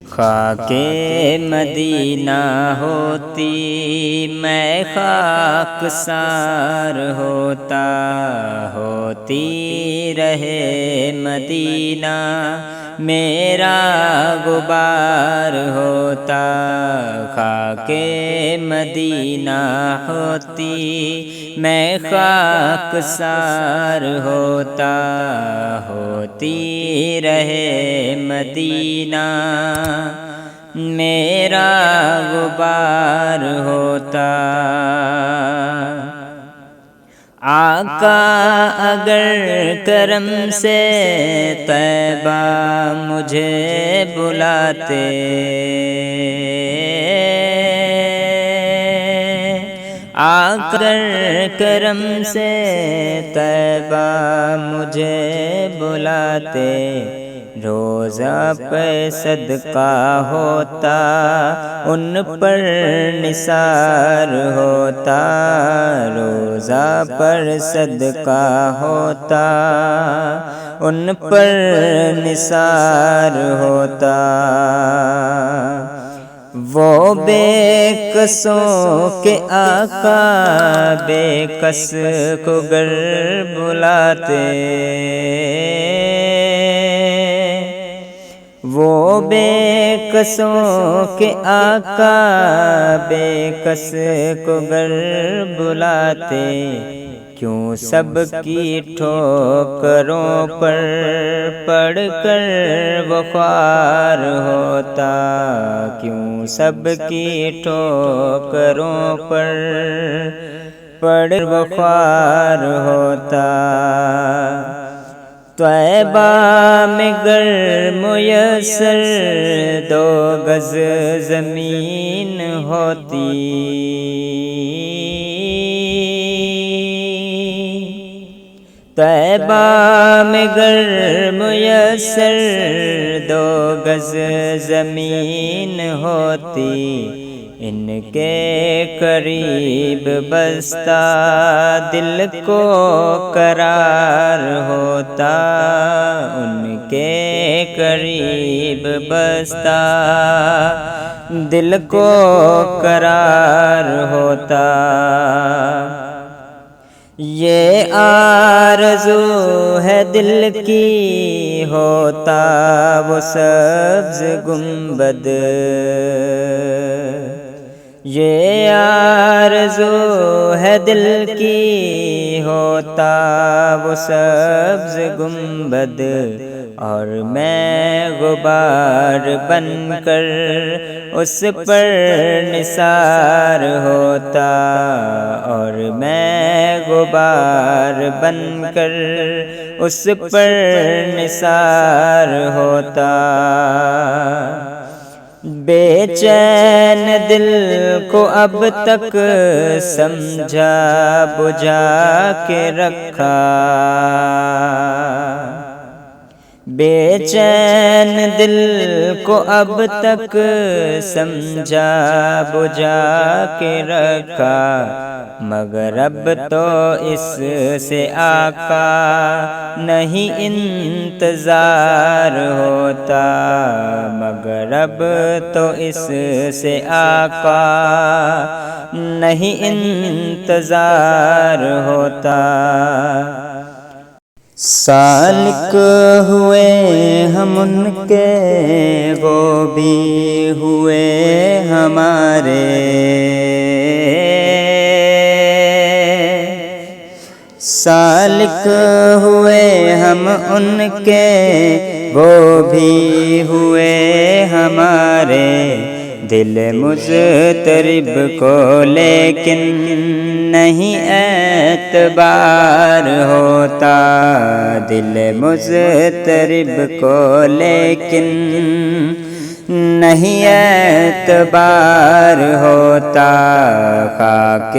خاک مدینہ ہوتی میں خاک سار ہوتی رہے مدینہ میرا غبار ہوتا۔ خاک مدینہ ہوتی میں خاک سار ہوتی رہے مدینہ میرا غبار ہوتا۔ آقا اگر کرم سے طیبہ مجھے بلاتے، اگر کرم سے طیبہ مجھے بلاتے، روزہ پہ صدقہ ہوتا ان پر نثار ہوتا، روزہ پر صدقہ ہوتا ان پر نثار ہوتا۔ وہ بے کسوں کے آقا بے کس کو گر بلاتے، وہ بے کسوں کے آقا بے کس کو گر بلاتے، کیوں سب کی ٹھوکروں پر پڑھ کر وہ خوار ہوتا، کیوں سب کی ٹھوکروں پر پڑھ وہ خوار ہوتا۔ طیبہ میں گر میسر 2 گز زمین ہوتی، طیبہ میں گر میسر 2 گز زمین ہوتی، ان کے قریب بستا دل کو قرار ہوتا، ان کے قریب بستا دل کو قرار ہوتا۔ یہ آرزو ہے دل کی ہوتا وہ سبز گنبد، یہ آرزو ہے دل کی ہوتا وہ سبز گنبد، اور میں غبار بن کر اس پر نثار ہوتا، اور میں غبار بن کر اس پر نثار ہوتا۔ بے چین دل کو اب تک سمجھا بجھا کے رکھا، بے چین دل کو اب تک سمجھا بجھا کے رکھا، مگر اب تو اس سے آقا نہیں انتظار ہوتا، مگر اب تو اس سے آقا نہیں انتظار ہوتا۔ سالک ہوئے ہم ان کے وہ بھی ہوئے ہمارے، سالک ہوئے ہم ان کے وہ بھی ہوئے ہمارے، دل مضطرب کو لیکن نہیں اعتبار ہوتا، دل مضطرب کو لیکن نہیں اعتبار ہوتا۔ خاک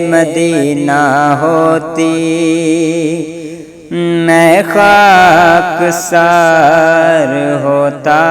مدینہ ہوتی میں خاک سار ہوتا۔